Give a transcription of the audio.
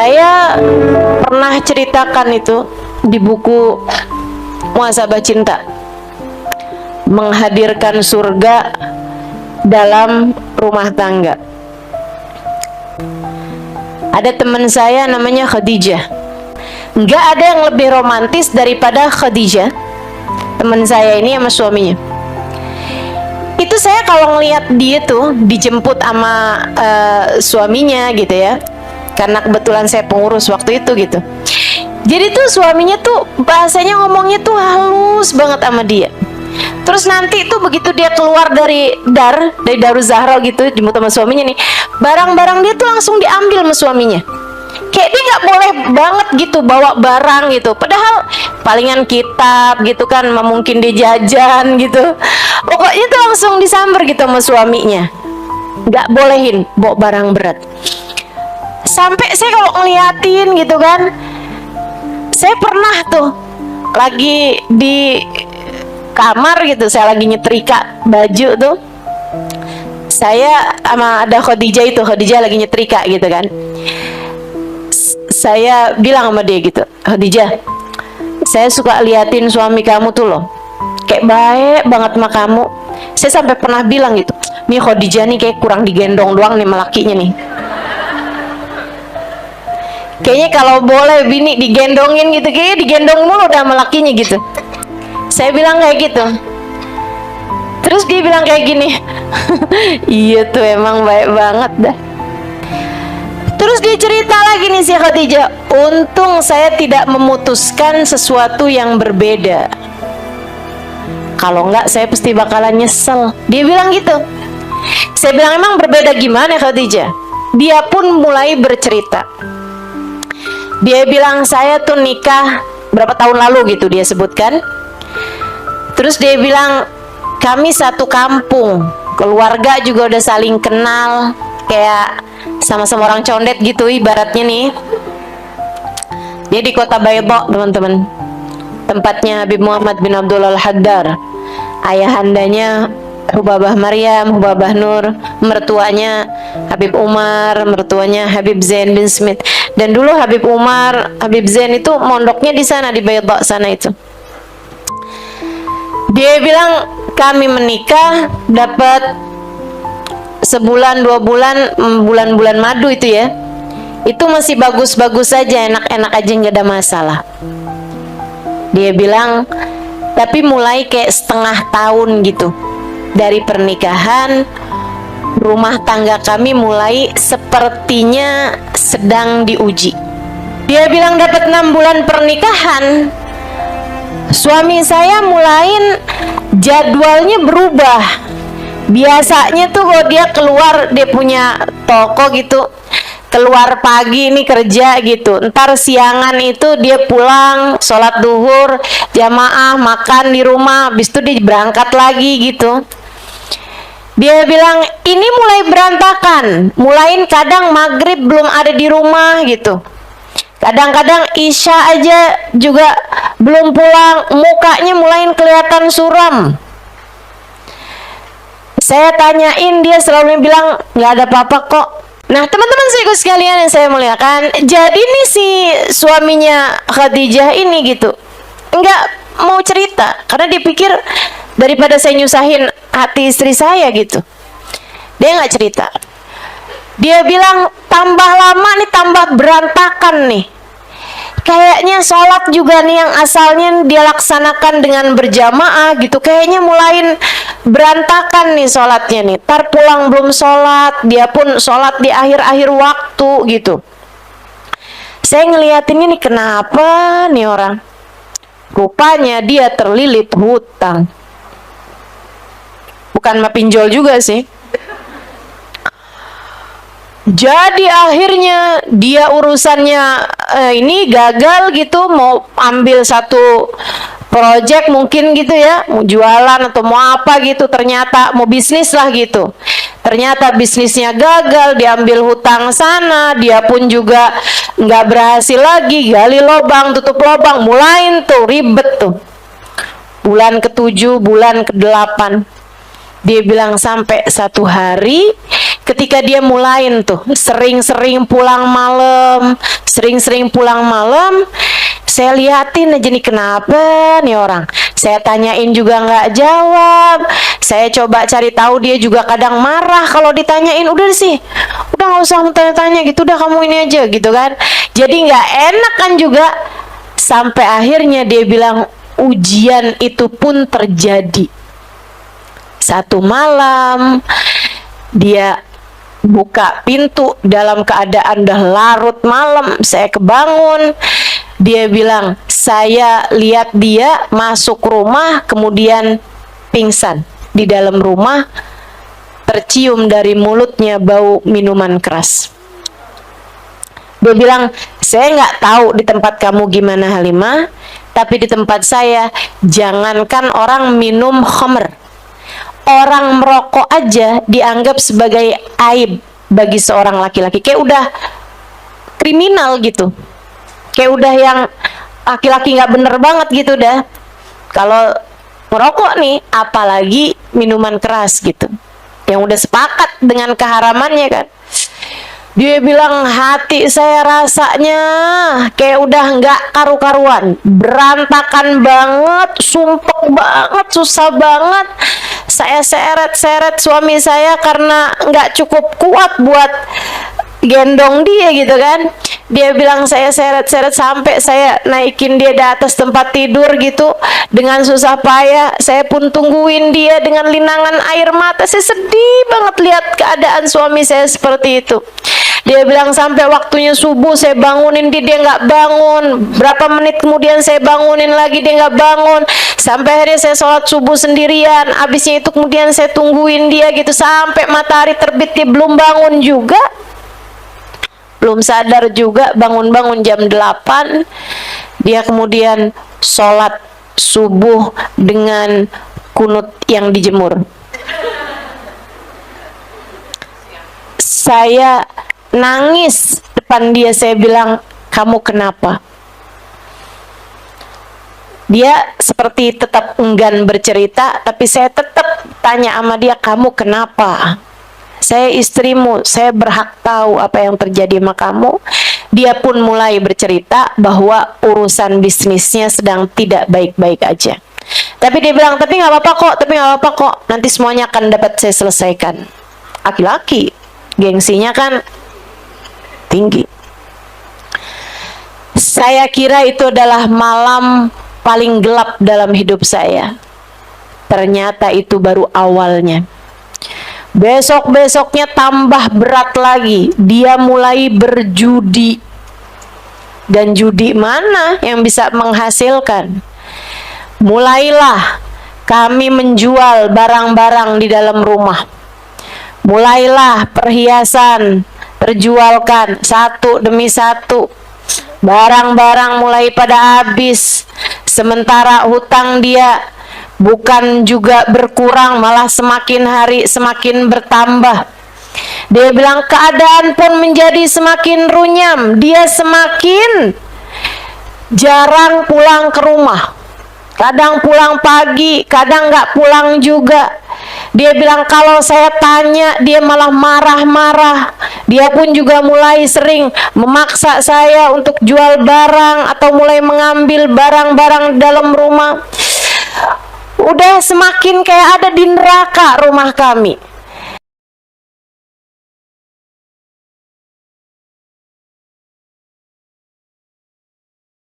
Saya pernah ceritakan itu di buku Muhasabah Cinta, menghadirkan surga dalam rumah tangga. Ada teman saya namanya Khadijah. Nggak ada yang lebih romantis daripada Khadijah, teman saya ini sama suaminya. Itu saya kalau ngelihat dia tuh dijemput sama suaminya gitu ya, karena kebetulan saya pengurus waktu itu gitu. Jadi tuh suaminya tuh bahasanya ngomongnya tuh halus banget sama dia. Terus nanti tuh begitu dia keluar dari Darul Zahra gitu, dijemput sama suaminya nih, barang-barang dia tuh langsung diambil sama suaminya. Kayak dia nggak boleh banget gitu bawa barang gitu, padahal palingan kitab gitu kan, mungkin dia jajan gitu. Pokoknya tuh langsung disamber gitu sama suaminya, nggak bolehin bawa barang berat. Sampai saya kalau ngeliatin gitu kan, saya pernah tuh lagi di kamar gitu, saya lagi nyetrika baju tuh, saya sama ada Khadijah lagi nyetrika gitu kan. Saya bilang sama dia gitu, Khadijah, saya suka liatin suami kamu tuh loh, kayak baik banget sama kamu. Saya sampai pernah bilang gitu, nih Khadijah nih kayak kurang digendong doang nih sama lakinya nih. Kayaknya kalau boleh bini digendongin gitu, kayaknya digendong mulu udah sama lakinya gitu. Saya bilang kayak gitu. Terus dia bilang kayak gini, iya tuh emang baik banget dah. Terus dia cerita lagi nih si Khadijah, untung saya tidak memutuskan sesuatu yang berbeda, kalau enggak saya pasti bakalan nyesel. Dia bilang gitu. Saya bilang, emang berbeda gimana Khadijah? Dia pun mulai bercerita. Dia bilang, saya tuh nikah berapa tahun lalu gitu dia sebutkan. Terus dia bilang, kami satu kampung, keluarga juga udah saling kenal, kayak sama-sama orang condet gitu ibaratnya nih. Dia di kota Baydha teman-teman, tempatnya Habib Muhammad bin Abdul Al-Haddar, ayahandanya Hubabah Maryam, Hubabah Nur, mertuanya Habib Umar, mertuanya Habib Zain bin Smith. Dan dulu Habib Umar, Habib Zain itu mondoknya di sana, di Baydha sana itu. Dia bilang, kami menikah dapat sebulan 2 bulan, bulan-bulan madu itu ya, itu masih bagus-bagus saja, enak-enak aja, nggak ada masalah. Dia bilang, tapi mulai kayak setengah tahun gitu dari pernikahan, rumah tangga kami mulai sepertinya sedang diuji. Dia bilang dapat 6 bulan pernikahan, suami saya mulai jadwalnya berubah. Biasanya tuh kalau dia keluar, dia punya toko gitu, keluar pagi nih kerja gitu, ntar siangan itu dia pulang, sholat duhur, jamaah, makan di rumah, habis itu dia berangkat lagi gitu. Dia bilang, ini mulai berantakan, mulain kadang maghrib belum ada di rumah gitu, kadang-kadang isya aja juga belum pulang, mukanya mulai kelihatan suram. Saya tanyain, dia selalu bilang nggak ada apa-apa kok. Nah teman-teman sekalian yang saya muliakan, jadi nih si suaminya Khadijah ini gitu nggak mau cerita, karena dia pikir daripada saya nyusahin hati istri saya gitu, dia nggak cerita. Dia bilang, tambah lama nih tambah berantakan nih, kayaknya sholat juga nih yang asalnya dia laksanakan dengan berjamaah gitu, kayaknya mulai berantakan nih sholatnya nih, tar pulang belum sholat, dia pun sholat di akhir-akhir waktu gitu. Saya ngeliatin ini, kenapa nih orang, rupanya dia terlilit hutang, bukan mah pinjol juga sih. Jadi akhirnya dia urusannya ini gagal gitu, mau ambil satu project mungkin gitu ya, mau jualan atau mau apa gitu, ternyata mau bisnis lah gitu, ternyata bisnisnya gagal, diambil hutang sana, dia pun juga nggak berhasil lagi, gali lubang tutup lubang, mulain tuh ribet tuh. Bulan ke-7, bulan ke-8, dia bilang sampai satu hari ketika dia mulain tuh sering-sering pulang malam, saya liatin aja nih kenapa nih orang. Saya tanyain juga nggak jawab. Saya coba cari tahu, dia juga kadang marah kalau ditanyain. Udah sih, udah nggak usah tanya-tanya gitu, udah kamu ini aja gitu kan. Jadi nggak enak kan juga. Sampai akhirnya dia bilang ujian itu pun terjadi. Satu malam dia buka pintu dalam keadaan udah larut malam, saya kebangun. Dia bilang, saya lihat dia masuk rumah kemudian pingsan di dalam rumah, tercium dari mulutnya bau minuman keras. Dia bilang, saya nggak tahu di tempat kamu gimana Halimah, tapi di tempat saya jangankan orang minum khamr, orang merokok aja dianggap sebagai aib bagi seorang laki-laki, kayak udah kriminal gitu, kayak udah yang laki-laki nggak bener banget gitu dah kalau merokok nih, apalagi minuman keras gitu yang udah sepakat dengan keharamannya kan. Dia bilang hati saya rasanya kayak udah nggak karu-karuan, berantakan banget, sumpek banget, susah banget. Saya seret-seret suami saya karena nggak cukup kuat buat gendong dia gitu kan. Dia bilang saya seret-seret sampai saya naikin dia di atas tempat tidur gitu dengan susah payah. Saya pun tungguin dia dengan linangan air mata. Saya sedih banget lihat keadaan suami saya seperti itu. Dia bilang sampai waktunya subuh saya bangunin dia nggak bangun. Berapa menit kemudian saya bangunin lagi, dia nggak bangun. Sampai akhirnya saya sholat subuh sendirian. Habisnya itu kemudian saya tungguin dia gitu sampai matahari terbit, dia belum bangun juga. Belum sadar juga, bangun-bangun jam 8. Dia kemudian sholat subuh dengan kunut yang dijemur. Saya nangis depan dia, saya bilang, kamu kenapa? Dia seperti tetap enggan bercerita, tapi saya tetap tanya sama dia, kamu kenapa? Saya istrimu, saya berhak tahu apa yang terjadi sama kamu. Dia pun mulai bercerita bahwa urusan bisnisnya sedang tidak baik-baik aja. Tapi dia bilang, tapi nggak apa-apa kok, nanti semuanya akan dapat saya selesaikan. Laki-laki, gengsinya kan tinggi. Saya kira itu adalah malam paling gelap dalam hidup saya. Ternyata itu baru awalnya. Besok-besoknya tambah berat lagi. Dia mulai berjudi. Dan judi mana yang bisa menghasilkan? Mulailah kami menjual barang-barang di dalam rumah. Mulailah perhiasan terjualkan satu demi satu. Barang-barang mulai pada habis. Sementara hutang dia bukan juga berkurang, malah semakin hari semakin bertambah. Dia bilang keadaan pun menjadi semakin runyam. Dia semakin jarang pulang ke rumah. Kadang pulang pagi, kadang nggak pulang juga. Dia bilang kalau saya tanya dia malah marah-marah. Dia pun juga mulai sering memaksa saya untuk jual barang atau mulai mengambil barang-barang dalam rumah. Udah semakin kayak ada di neraka rumah kami.